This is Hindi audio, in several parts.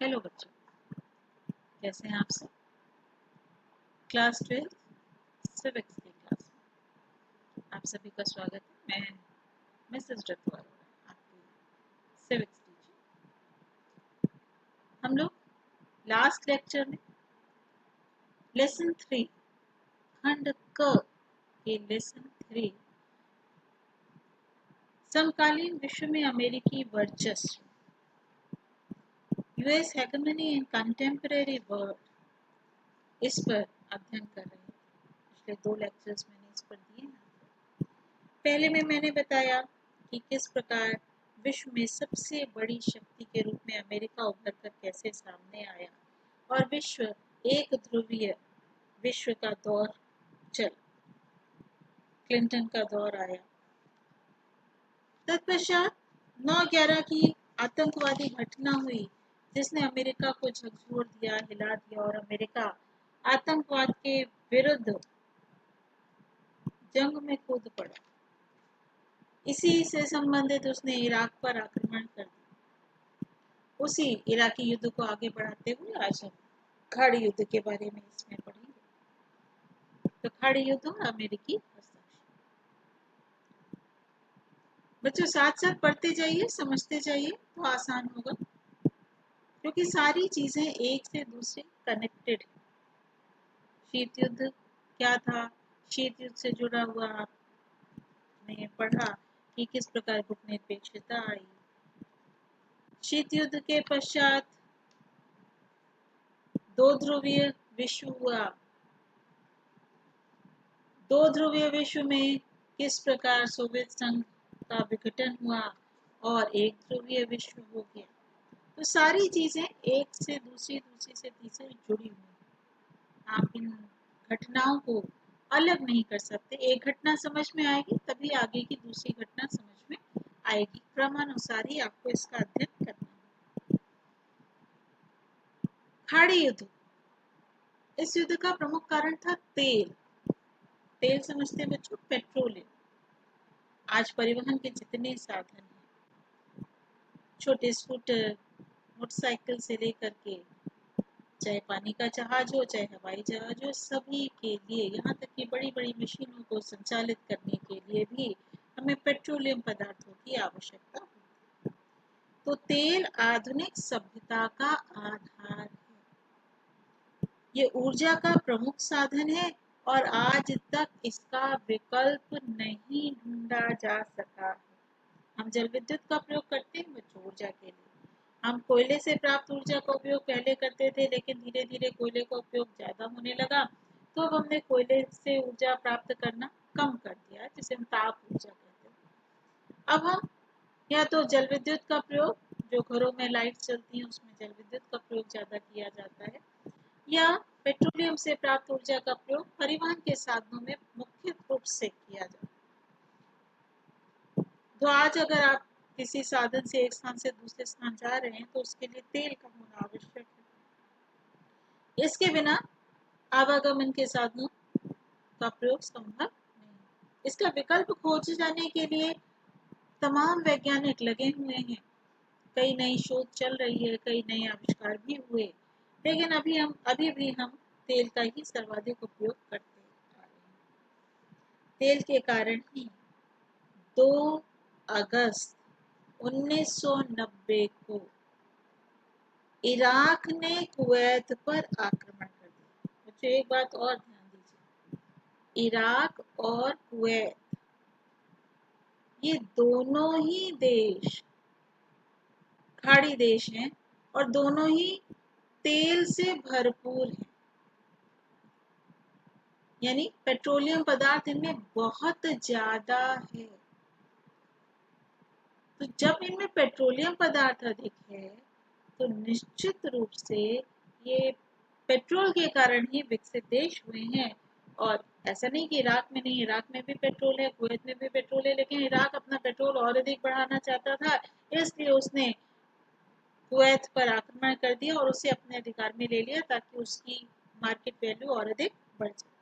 हेलो बच्चों, कैसे हैं आप सब। क्लास 12 सिविक्स की क्लास में आप सभी का स्वागत है। मैं मिसेस रतवाल, आपकी सिविक्स टीचर। हम लोग लास्ट लेक्चर में लेसन 3 खंड क के लेसन 3 समकालीन विश्व में अमेरिकी वर्चस्व, यूएस हेगेमनी इन कंटेम्परेरी वर्ल्ड, इस पर अध्ययन कर रहे हैं। पिछले 2 लेक्चर्स मैंने इस पर दिए हैं। पहले में मैंने बताया कि किस प्रकार विश्व में सबसे बड़ी शक्ति के रूप में अमेरिका उभर कर कैसे सामने आया और विश्व एक ध्रुवीय विश्व का दौर चल क्लिंटन का दौर आया। तत्पश्चात 9/11 की आतंकवादी घटना हुई जिसने अमेरिका को झकझोर दिया, हिला दिया और अमेरिका आतंकवाद के विरुद्ध जंग में कूद पड़ा। इसी से संबंधित उसने इराक पर आक्रमण कर दिया। उसी इराकी युद्ध को आगे बढ़ाते हुए आज हम खाड़ी युद्ध के बारे में इसमें पढ़ेंगे। तो खाड़ी युद्ध और अमेरिकी हस्तक्षेप। बच्चों साथ साथ पढ़ते जाइए, समझते जाइए तो आसान होगा, क्योंकि सारी चीजें एक से दूसरे कनेक्टेड है। शीत युद्ध क्या था, शीत युद्ध से जुड़ा हुआ आपने पढ़ा कि किस प्रकार गुटनिरपेक्षता आई। शीत युद्ध के पश्चात 2 ध्रुवीय विश्व हुआ। 2 ध्रुवीय विश्व में किस प्रकार सोवियत संघ का विघटन हुआ और एक ध्रुवीय विश्व हो गया। तो सारी चीजें एक से दूसरी, दूसरी से तीसरी जुड़ी हुई हैं। आप इन घटनाओं को अलग नहीं कर सकते। एक घटना समझ में आएगी तभी आगे की दूसरी घटना समझ में आएगी। क्रमानुसार ही आपको इसका अध्ययन करना है। खाड़ी युद्ध, इस युद्ध का प्रमुख कारण था तेल। तेल समझते हैं बच्चों, पेट्रोलियम। आज परिवहन के जितने साधन हैं, छोटे स्कूटर, मोटरसाइकिल से लेकर के चाहे पानी का जहाज हो, चाहे हवाई जहाज हो, सभी के लिए, यहाँ तक कि बड़ी बड़ी मशीनों को संचालित करने के लिए भी हमें पेट्रोलियम पदार्थों की आवश्यकता होती है। तो तेल आधुनिक सभ्यता का आधार है। ये ऊर्जा का प्रमुख साधन है और आज तक इसका विकल्प नहीं ढूंढा जा सका। हम जल विद्युत का प्रयोग करते हैं बच्चों ऊर्जा के लिए। हम कोयले से प्राप्त ऊर्जा का उपयोग पहले करते थे, लेकिन धीरे धीरे कोयले का उपयोग ज्यादा होने लगा, तो अब हमने कोयले से ऊर्जा प्राप्त करना कम कर दिया, जिसे हम ताप ऊर्जा कहते हैं। अब हम या तो जल विद्युत का प्रयोग, जो घरों में लाइट चलती है उसमें जल विद्युत का प्रयोग ज्यादा किया जाता है, या पेट्रोलियम से प्राप्त ऊर्जा का प्रयोग परिवहन के साधनों में मुख्य रूप से किया जाता है। तो आज अगर आप किसी साधन से एक स्थान से दूसरे स्थान जा रहे हैं तो उसके लिए तेल का होना आवश्यक है। इसके बिना आवागमन के साधनों का प्रयोग संभव नहीं। इसका विकल्प खोजे जाने के लिए तमाम वैज्ञानिक लगे हुए हैं। कई नई शोध चल रही है, कई नए आविष्कार भी हुए, लेकिन अभी भी हम तेल का ही सर्वाधिक उपयोग करते आ रहे हैं। तेल के कारण ही 2 अगस्त 1990 को इराक ने कुवैत पर आक्रमण कर दिया। बच्चों एक बात और ध्यान दीजिए, इराक और कुवैत ये दोनों ही देश खाड़ी देश हैं और दोनों ही तेल से भरपूर हैं। यानी पेट्रोलियम पदार्थ इनमें बहुत ज्यादा है। तो जब इनमें पेट्रोलियम पदार्थ अधिक है तो निश्चित रूप से ये पेट्रोल के कारण ही विकसित देश हुए हैं। और ऐसा नहीं कि इराक में नहीं, इराक में भी पेट्रोल है, कुवैत में भी पेट्रोल है, लेकिन इराक अपना पेट्रोल और अधिक बढ़ाना चाहता था, इसलिए उसने कुवैत पर आक्रमण कर दिया और उसे अपने अधिकार में ले लिया ताकि उसकी मार्केट वैल्यू और अधिक बढ़ जाए।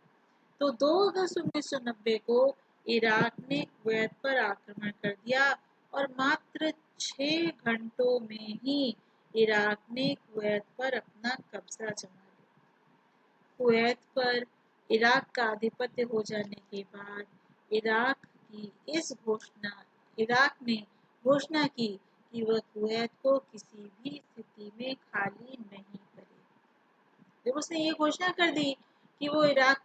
तो 2 अगस्त 1990 को इराक ने कुवैत पर आक्रमण कर दिया और मात्र 6 घंटों में ही इराक ने कुवैत पर अपना कब्जा जमा लिया। कुवैत पर इराक का आधिपत्य हो जाने के बाद इराक ने घोषणा की कि वह कुवैत को किसी भी स्थिति में खाली नहीं करेगा। जब उसने ये घोषणा कर दी कि वो इराक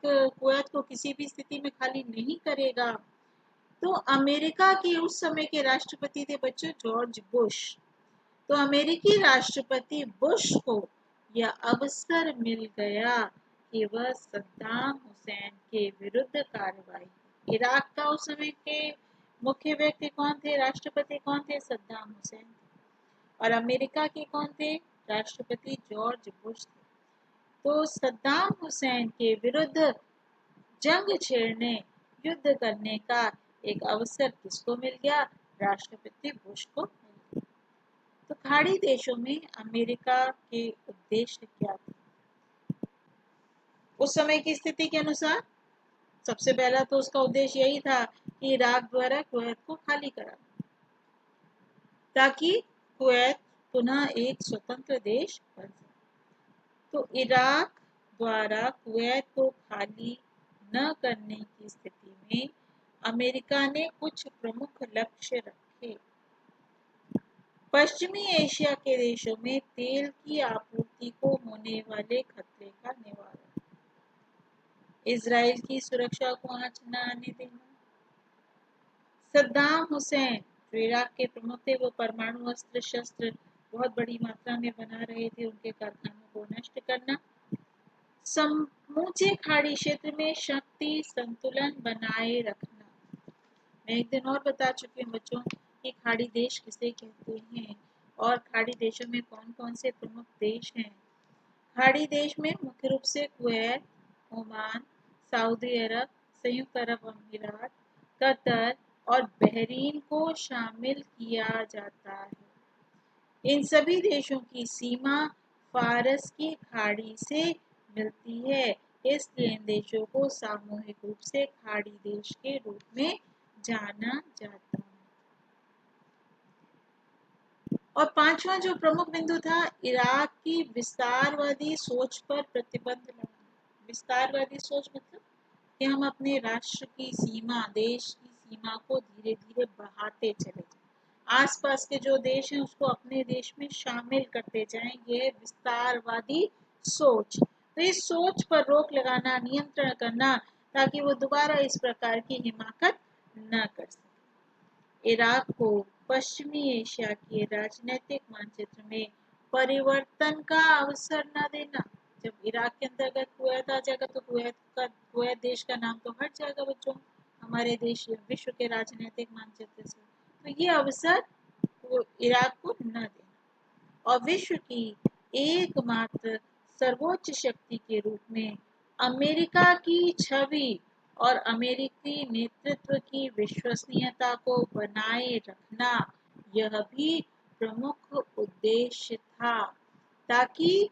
कुवैत को किसी भी स्थिति में खाली नहीं करेगा, तो अमेरिका के उस समय के राष्ट्रपति थे बच्चों जॉर्ज बुश। तो अमेरिकी राष्ट्रपति बुश को यह अवसर मिल गया कि वह सद्दाम हुसैन के विरुद्ध कार्रवाई। इराक का उस समय के मुख्य व्यक्ति कौन थे, राष्ट्रपति कौन थे, सद्दाम हुसैन। और अमेरिका के कौन थे, राष्ट्रपति जॉर्ज बुश थे। तो सद्दाम हुसैन के विरुद्ध जंग छेड़ने, युद्ध करने का एक अवसर किसको मिल गया, राष्ट्रपति बुश को मिल गया। तो खाड़ी देशों में अमेरिका के उद्देश्य क्या थे उस समय की स्थिति के अनुसार? सबसे पहला तो उसका उद्देश्य यही था कि इराक द्वारा कुवैत को खाली करा, ताकि कुवैत पुनः एक स्वतंत्र देश बन सके। तो इराक द्वारा कुवैत को खाली न करने की स्थिति में अमेरिका ने कुछ प्रमुख लक्ष्य रखे। पश्चिमी एशिया के देशों में तेल की आपूर्ति को होने वाले खतरे का निवारण, इजराइल की सुरक्षा को आंच न आने देना। सद्दाम हुसैन जो इराक के प्रमुख थे, वो परमाणु अस्त्र शस्त्र बहुत बड़ी मात्रा में बना रहे थे, उनके कारखानों को नष्ट करना। समूचे खाड़ी क्षेत्र में शक्ति संतुलन बनाए रखना। मैं एक दिन और बता चुकी हूँ बच्चों कि खाड़ी देश किसे कहते हैं और खाड़ी देशों में कौन कौन से प्रमुख देश हैं। खाड़ी देश में मुख्य रूप से कुवैत, ओमान, सऊदी अरब, संयुक्त अरब अमीरात, कतर और बहरीन को शामिल किया जाता है। इन सभी देशों की सीमा फारस की खाड़ी से मिलती है, इसलिए इन देशों को सामूहिक रूप से खाड़ी देश के रूप में जाना जाता है। और पांचवा जो प्रमुख बिंदु था, इराक की विस्तारवादी सोच पर प्रतिबंध लगाना। विस्तारवादी सोच मतलब कि हम अपने राष्ट्र की सीमा, देश की सीमा को धीरे धीरे बढ़ाते चले जाएं, आसपास के जो देश हैं उसको अपने देश में शामिल करते जाएंगे। विस्तारवादी सोच, तो इस सोच पर रोक लगाना, नियंत्रण करना, ताकि वो दोबारा इस प्रकार की हिमाकत न कर सके। इराक को पश्चिमी एशिया के राजनीतिक मानचित्र में परिवर्तन का अवसर न देना। जब इराक के अंतर्गत कुवैत आ जाएगा तो कुवैत देश का नाम तो हट जाएगा बच्चों हमारे देश विश्व के राजनीतिक मानचित्र से। तो ये अवसर इराक को न देना और विश्व की एकमात्र सर्वोच्च शक्ति के रूप में अमेरिका की छवि और अमेरिकी नेतृत्व की विश्वसनीयता को बनाए रखना, यह भी प्रमुख उद्देश्य था, ताकि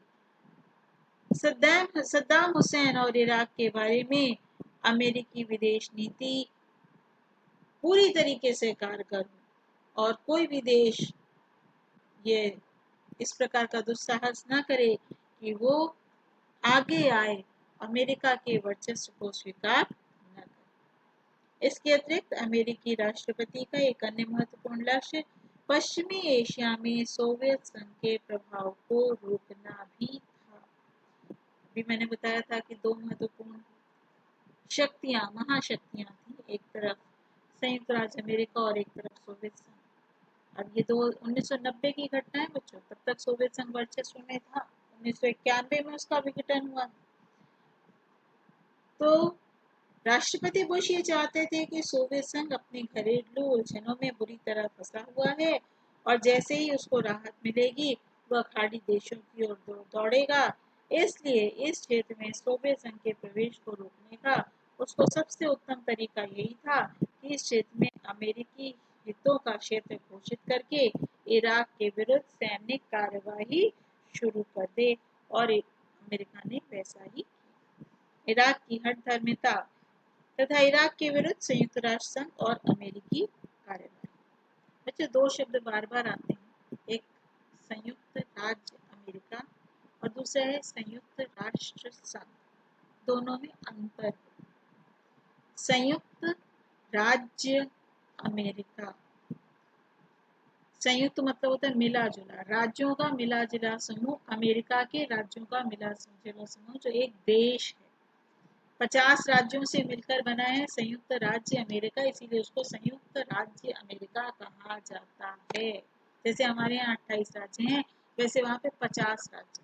सद्दाम हुसैन और इराक के बारे में अमेरिकी विदेश नीति पूरी तरीके से कारगर हो और कोई भी देश ये इस प्रकार का दुस्साहस न करे कि वो आगे आए, अमेरिका के वर्चस्व को स्वीकार न करे। इसके अतिरिक्त अमेरिकी राष्ट्रपति का एक अन्य महत्वपूर्ण लक्ष्य पश्चिमी एशिया में सोवियत संघ के प्रभाव को रोकना भी था। अभी मैंने बताया था कि दो महत्वपूर्ण शक्तियां, महाशक्तियां थी, एक तरफ संयुक्त राज्य अमेरिका और एक तरफ सोवियत संघ। अब ये दो 1990 की घटना है बच्चों, तब तक सोवियत संघ वर्चस्व में था, 1991 में उसका विघटन हुआ। तो राष्ट्रपति बुश ये चाहते थे कि सोवियत संघ अपनी घरेलू उलझनों में बुरी तरह फंसा हुआ है और जैसे ही उसको राहत मिलेगी वह खाड़ी देशों की ओर दौड़ेगा। इसलिए इस क्षेत्र में सोवियत संघ के प्रवेश को रोकने का उसको सबसे उत्तम तरीका यही था कि इस क्षेत्र में अमेरिकी हितों का क्षेत्र घोषित करके इराक के विरुद्ध सैन्य कार्यवाही शुरू कर दे, और अमेरिका ने वैसा ही। इराक की हठधर्मिता तथा इराक के विरुद्ध संयुक्त राष्ट्र संघ और अमेरिकी कार्यवाही। बच्चे दो शब्द बार बार आते हैं, संयुक्त राज्य अमेरिका और दूसरा है संयुक्त राष्ट्र संघ। दोनों में अंतर है। संयुक्त राज्य अमेरिका, संयुक्त मतलब होता है मिला जुला, राज्यों का मिला जुला समूह, अमेरिका के राज्यों का मिला जुला समूह जो एक देश है। 50 राज्यों से मिलकर बना है संयुक्त राज्य अमेरिका, इसीलिए उसको संयुक्त राज्य अमेरिका कहा जाता है। जैसे हमारे यहाँ 28 राज्य हैं, वैसे वहाँ पे 50 राज्य,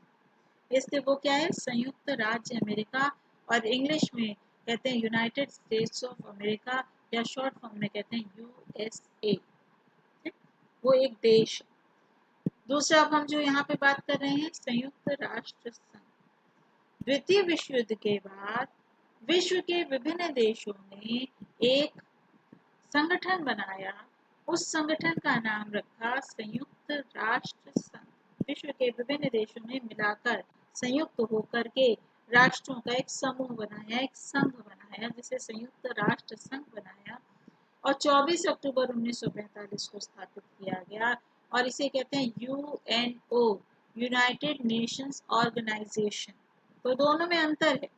इसलिए वो क्या है, संयुक्त राज्य अमेरिका। और इंग्लिश में कहते हैं यूनाइटेड स्टेट्स ऑफ अमेरिका, या शॉर्ट फॉर्म में कहते हैं यूएसए। वो एक देश। दूसरा अब हम जो यहाँ पे बात कर रहे हैं संयुक्त राष्ट्र संघ। द्वितीय विश्व युद्ध के बाद विश्व के विभिन्न देशों ने एक संगठन बनाया, उस संगठन का नाम रखा संयुक्त राष्ट्र संघ। विश्व के विभिन्न देशों ने मिलाकर संयुक्त होकर के राष्ट्रों का एक समूह बनाया, एक संघ बनाया, जिसे संयुक्त राष्ट्र संघ बनाया और 24 अक्टूबर 1945 को स्थापित किया गया। और इसे कहते हैं यूएनओ, यूनाइटेड नेशंस ऑर्गेनाइजेशन। तो दोनों में अंतर है,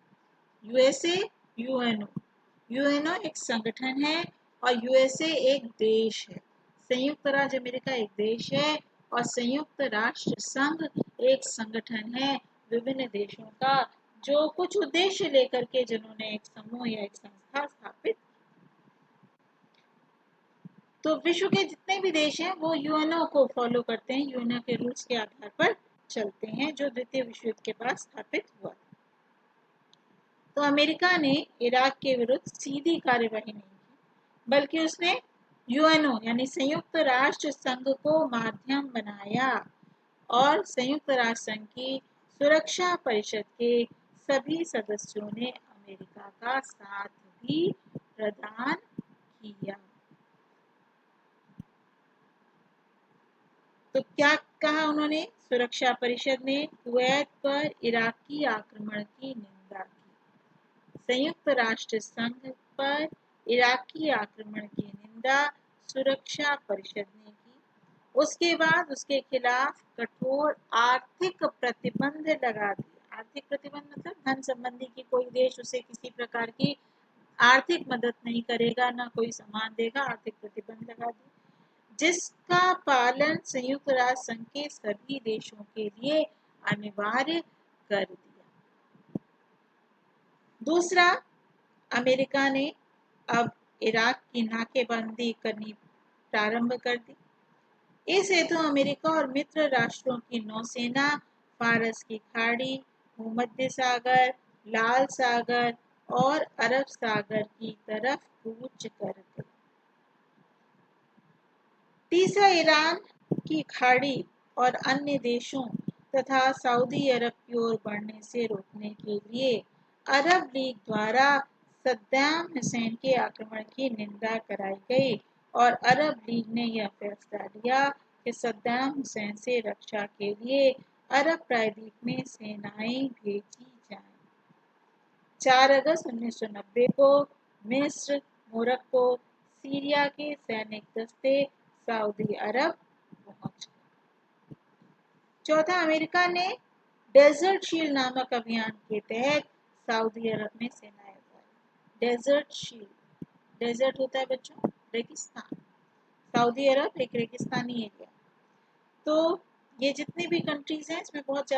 यूएसए यूएनओ। यूएनओ एक संगठन है और यूएसए एक देश है। संयुक्त राज्य अमेरिका एक देश है और संयुक्त राष्ट्र संघ एक संगठन है विभिन्न देशों का, जो कुछ उद्देश्य लेकर के जिन्होंने एक समूह या एक संस्था स्थापित। तो विश्व के जितने भी देश हैं वो यूएनओ को फॉलो करते हैं, यूएनओ के रूल्स के आधार पर चलते हैं, जो द्वितीय विश्व युद्ध के बाद स्थापित हुआ। तो अमेरिका ने इराक के विरुद्ध सीधी कार्यवाही नहीं की, बल्कि उसने यूएनओ यानी संयुक्त राष्ट्र संघ को माध्यम बनाया और संयुक्त राष्ट्र संघ की सुरक्षा परिषद के सभी सदस्यों ने अमेरिका का साथ भी प्रदान किया। तो क्या कहा उन्होंने, सुरक्षा परिषद ने कुवैत पर इराकी आक्रमण की निंदा की। संयुक्त राष्ट्र संघ पर इराकी आक्रमण की निंदा सुरक्षा परिषद ने की। उसके बाद उसके खिलाफ कठोर आर्थिक प्रतिबंध लगा दिए। आर्थिक प्रतिबंध मतलब धन संबंधी की कोई देश उसे किसी प्रकार की आर्थिक मदद नहीं करेगा, ना कोई सामान देगा, आर्थिक प्रतिबंध लगा दिए, जिसका पालन संयुक्त राष्ट्र संघ के सभी देशों के लिए अनिवार्य कर दिया। दूसरा, अमेरिका ने अब इराक की नाकेबंदी करनी प्रारंभ कर दी। इस हेतु अमेरिका और मित्र राष्ट्रों की नौसेना फारस की खाड़ी, भूमध्य सागर, लाल सागर और अरब सागर की तरफ कूच कर गई। तीसरा, ईरान की खाड़ी और अन्य देशों तथा सऊदी अरब की ओर बढ़ने से रोकने के लिए अरब लीग द्वारा सद्दाम हुसैन के आक्रमण की निंदा कराई गई और अरब लीग ने यह फैसला लिया कि सद्दाम हुसैन से रक्षा के लिए अरब प्रायद्वीप में सेनाएं भेजी जाएं। 4 अगस्त 1990 को मिस्र, मोरक्को, सीरिया के सैनिक दस्ते सऊदी अरब पहुंच गए। चौथा, अमेरिका ने डेजर्ट शील्ड नामक अभियान के तहत सऊदी अरब में सेनाएं उतारी। डेजर्ट शील्ड, डेजर्ट होता है बच्चों रेगिस्तान, सऊदी अरब एक रेगिस्तानी एरिया। तो ये जितनी भी कंट्रीज हैं इसमें बहुत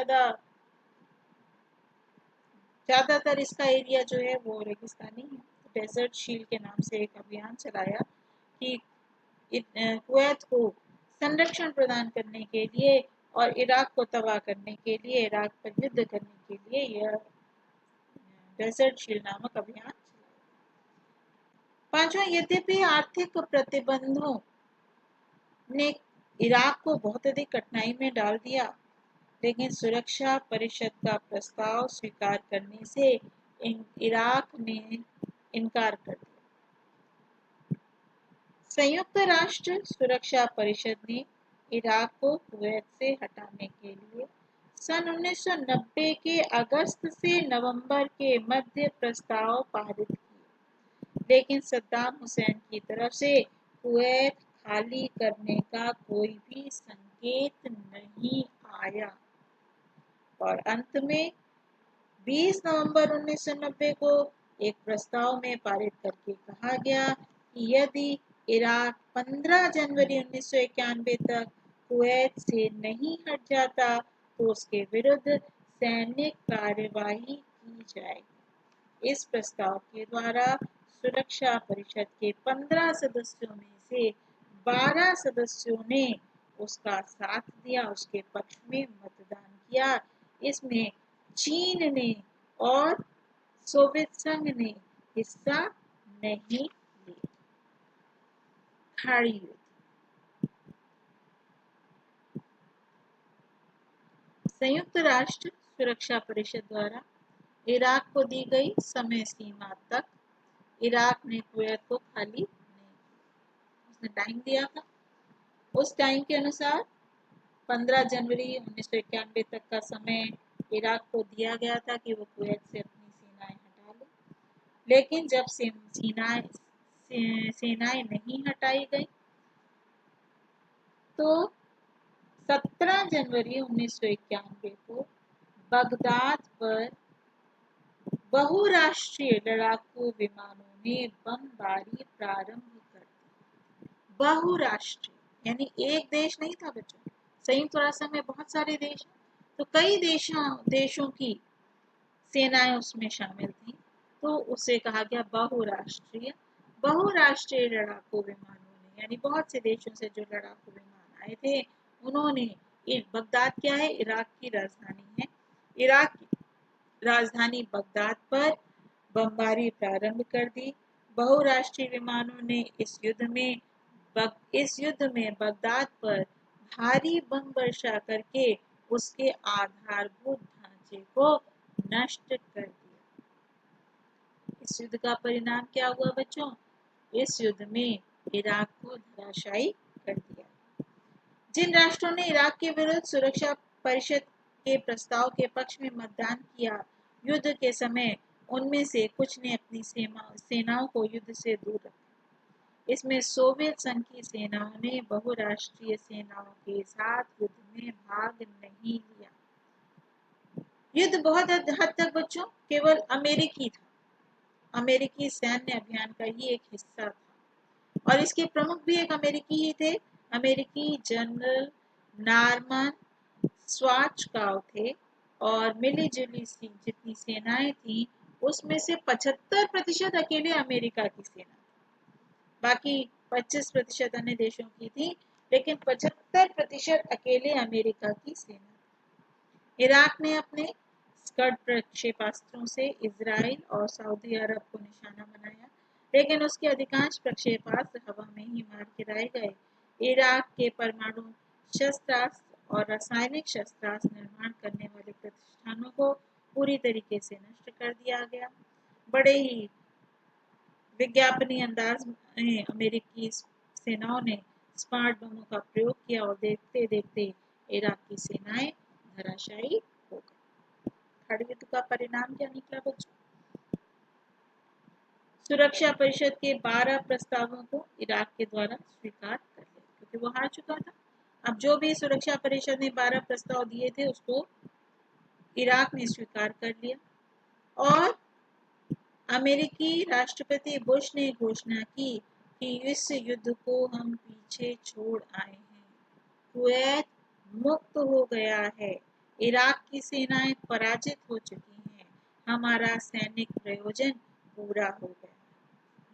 ज्यादातर इसका एरिया जो है वो रेगिस्तानी है। डेजर्ट शील्ड के नाम से एक अभियान चलाया कि कुवैत को संरक्षण प्रदान करने के लिए और इराक को तबाह करने के लिए, इराक पर युद्ध करने के लिए यह डेजर्ट शील्ड नामक अभियान चलाया। पांचवा, यद्यपि आर्थिक प्रतिबंधों ने इराक को बहुत अधिक कठिनाई में डाल दिया, लेकिन सुरक्षा परिषद का प्रस्ताव स्वीकार करने से इराक ने इनकार कर दिया। संयुक्त राष्ट्र सुरक्षा परिषद ने इराक को कुवैत से हटाने के लिए सन 1990 के अगस्त से नवंबर के मध्य प्रस्ताव पारित किए, लेकिन सद्दाम हुसैन की तरफ से कुवैत खाली करने का कोई भी संकेत संकेत नहीं आया और अंत में 20 नवंबर 1990 को एक प्रस्ताव में पारित करके कहा गया कि यदि इराक 15 जनवरी 1991 तक कुवैत से नहीं हट जाता तो उसके विरुद्ध सैन्य कार्यवाही की जाएगी। इस प्रस्ताव के द्वारा सुरक्षा परिषद के 15 सदस्यों में से 12 सदस्यों ने उसका साथ दिया, उसके पक्ष में मतदान किया। इसमें चीन ने और सोवियत संघ ने हिस्सा नहीं लिया। खाड़ी युद्ध। संयुक्त राष्ट्र सुरक्षा परिषद द्वारा इराक को दी गई समय सीमा तक इराक ने कुवैत को खाली नहीं किया। उसने टाइम दिया था, उस टाइम के अनुसार 15 जनवरी 1991 तक का समय इराक को दिया गया था कि वो कुवैत से अपनी सेनाएं हटा ले। लेकिन जब सेनाएं नहीं हटाई गई तो 17 जनवरी 1991 को बगदाद पर बहुराष्ट्रीय लड़ाकू विमानों ने बमबारी प्रारंभ कर दी। बहुराष्ट्रीय यानी एक देश नहीं था बच्चों, संयुक्त राष्ट्र में बहुत सारे देश हैं, तो कई देशों की सेनाएं उसमें शामिल थी, तो उसे कहा गया बहुराष्ट्रीय। बहुराष्ट्रीय लड़ाकू विमानों ने यानी बहुत से देशों से जो लड़ाकू विमान आए थे उन्होंने, बगदाद क्या है, इराक की राजधानी है, इराक की राजधानी बगदाद पर बमबारी प्रारंभ कर दी। बहुराष्ट्रीय विमानों ने इस युद्ध में बगदाद पर भारी बम वर्षा करके उसके आधारभूत ढांचे को नष्ट कर दिया। इस युद्ध का परिणाम क्या हुआ बच्चों? इस युद्ध में इराक को धराशायी कर दिया। जिन राष्ट्रों ने इराक के विरुद्ध सुरक्षा परिषद के प्रस्ताव के पक्ष में मतदान किया, युद्ध के समय उनमें से कुछ ने अपनी सेनाओं को युद्ध से दूर रखा। इसमें सोवियत संघ की सेनाओं ने बहुराष्ट्रीय सेनाओं के साथ युद्ध में भाग नहीं लिया। युद्ध बहुत हद तक बच्चों केवल अमेरिकी था, अमेरिकी सैन्य अभियान का ही एक हिस्सा था और इसके प्रमुख भी एक अमेरिकी ही थे। अमेरिकी जनरल नॉर्मन श्वार्ज़काउ थे और मिली जुली जितनी सेनाएं थी उसमें से 75% अकेले अमेरिका की सेना, बाकी 25% अन्य देशों की थी, लेकिन 75% अकेले अमेरिका की सेना। इराक ने अपने स्कड प्रक्षेपास्त्रों से इजराइल और सऊदी अरब को निशाना बनाया, लेकिन उसके अधिकांश प्रक्षेपास्त्र हवा में ही मार गिराए गए। इराक के परमाणु शस्त्रास्त्र और रासायनिक शस्त्रास्त्र निर्माण करने वाले प्रतिष्ठानों को पूरी तरीके से नष्ट कर दिया गया। बड़े ही विज्ञापनीय अंदाज में अमेरिकी सेनाओं ने स्मार्ट बमों का प्रयोग किया और देखते देखते इराक की सेनाएं धराशायी हो गई। खाड़ी युद्ध का परिणाम क्या निकला बच्चों? सुरक्षा परिषद के 12 प्रस्तावों को इराक के द्वारा स्वीकार कर लिया क्योंकि वो हार चुका था। अब जो भी सुरक्षा परिषद ने 12 प्रस्ताव दिए थे उसको इराक ने स्वीकार कर लिया और अमेरिकी राष्ट्रपति बुश ने घोषणा की कि इस युद्ध को हम पीछे छोड़ आए हैं, कुवैत मुक्त हो गया है, इराक की सेनाएं पराजित हो चुकी हैं, हमारा सैनिक प्रयोजन पूरा हो गया।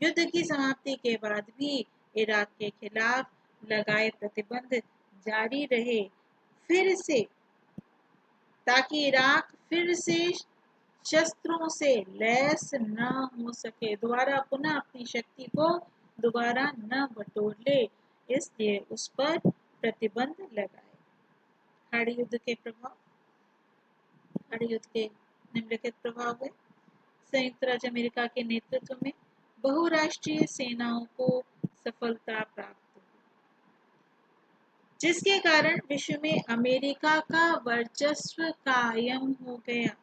युद्ध की समाप्ति के बाद भी इराक के खिलाफ लगाए प्रतिबंध जारी रहे फिर से, ताकि इराक फिर से शस्त्रों से लैस न हो सके, दोबारा पुनः अपनी शक्ति को दोबारा न बटोर ले, इसलिए उस पर प्रतिबंध लगाए। खाड़ी युद्ध के प्रभाव। खाड़ी युद्ध के निम्नलिखित प्रभाव हुए। संयुक्त राज्य अमेरिका के नेतृत्व में बहुराष्ट्रीय सेनाओं को सफलता प्राप्त हुई, जिसके कारण विश्व में अमेरिका का वर्चस्व कायम हो गया।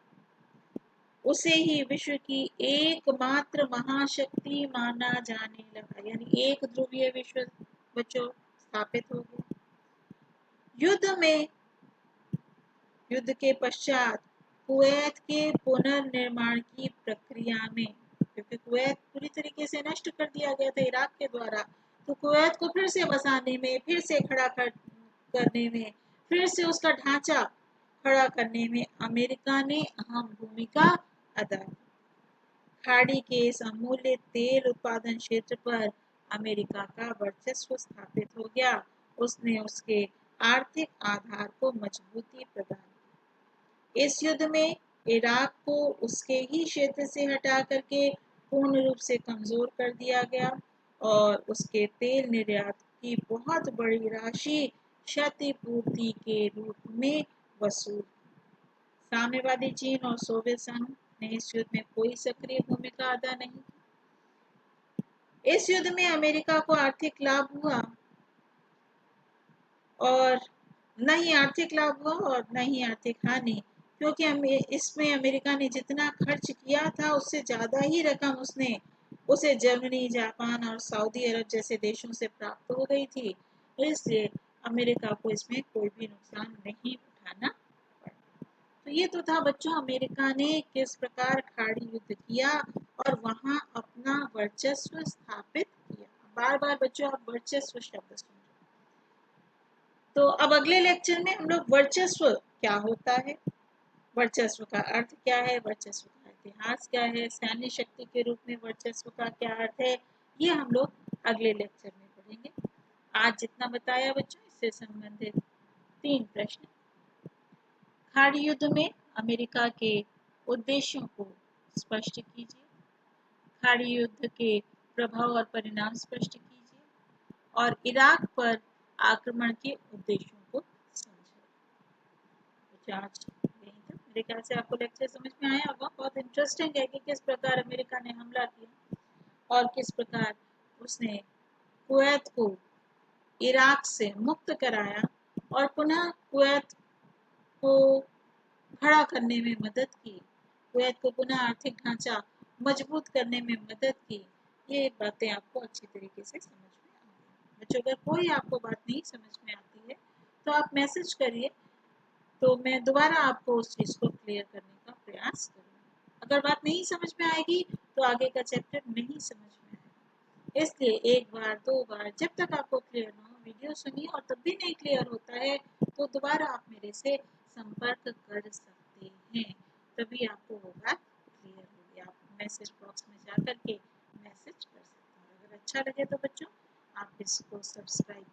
उसे ही विश्व की एकमात्र महाशक्ति माना जाने लगा, यानी एक ध्रुवीय विश्व बच्चों स्थापित हो गया। युद्ध के पश्चात कुवैत के पुनर्निर्माण की प्रक्रिया में, क्योंकि कुवैत पूरी तरीके से नष्ट कर दिया गया था इराक के द्वारा, तो कुवैत को फिर से बसाने में, फिर से खड़ा करने में, फिर से उसका ढांचा खड़ा करने में अमेरिका ने अहम भूमिका अदा की। खाड़ी के इस अमूल्य तेल उत्पादन क्षेत्र पर अमेरिका का वर्चस्व स्थापित हो गया। उसने उसके आर्थिक आधार को मजबूती प्रदान की। इस युद्ध में इराक को उसके ही क्षेत्र से हटा करके पूर्ण रूप से कमजोर कर दिया गया और उसके तेल निर्यात की बहुत बड़ी राशि क्षतिपूर्ति के रूप में वसूल। साम्यवादी चीन और सोवियत संघ ने इस युद्ध में कोई सक्रिय भूमिका अदा नहीं की। इस युद्ध में अमेरिका को आर्थिक लाभ हुआ और न ही आर्थिक हानि, क्योंकि इसमें अमेरिका ने जितना खर्च किया था उससे ज्यादा ही रकम उसे जर्मनी, जापान और सऊदी अरब जैसे देशों से प्राप्त हो गई थी। इसलिए अमेरिका को इसमें कोई भी नुकसान नहीं उठाना पड़ा। तो ये तो था बच्चों अमेरिका ने किस प्रकार खाड़ी युद्ध किया और वहां अपना वर्चस्व स्थापित किया। बार बार बच्चों आप वर्चस्व शब्द सुन। तो अब अगले लेक्चर में हम लोग वर्चस्व क्या होता है, वर्चस्व का अर्थ क्या है, वर्चस्व का इतिहास क्या है, सैन्य शक्ति के रूप में वर्चस्व का क्या अर्थ है, ये हम लोग अगले लेक्चर में पढ़ेंगे। आज जितना बताया बच्चों इससे संबंधित 3 प्रश्न। खाड़ी युद्ध में अमेरिका के उद्देश्यों को स्पष्ट कीजिए। खाड़ी युद्ध के प्रभाव और परिणाम स्पष्ट कीजिए और इराक पर आक्रमण के उद्देश्यों को समझिए। आज मेरे ख्याल से आपको लेक्चर समझ में आया होगा। बहुत इंटरेस्टिंग है कि किस प्रकार अमेरिका ने हमला किया और किस प्रकार उसने कुवैत को इराक से मुक्त कराया और पुनः कुवैत को खड़ा करने में मदद की, कुवैत को पुनः आर्थिक ढांचा मजबूत करने में मदद की। ये बातें आपको अच्छी तरीके से समझ में आ गई। बच्चों अगर कोई आपको बात नहीं समझ में आती है तो आप मैसेज करिए, तो मैं दोबारा आपको उस चीज़ को क्लियर करने का प्रयास करूँगी। अगर बात नहीं समझ में आएगी तो आगे का चैप्टर नहीं समझ में आएगा। इसलिए 1 बार 2 बार जब तक आपको क्लियर ना हो वीडियो सुनिए, और तब भी नहीं क्लियर होता है तो दोबारा आप मेरे से संपर्क कर सकते हैं, तभी आपको वो बात क्लियर होगी। आप मैसेज बॉक्स में जा कर के मैसेज कर सकते हैं। अगर अच्छा लगे तो बच्चों आप इसको सब्सक्राइब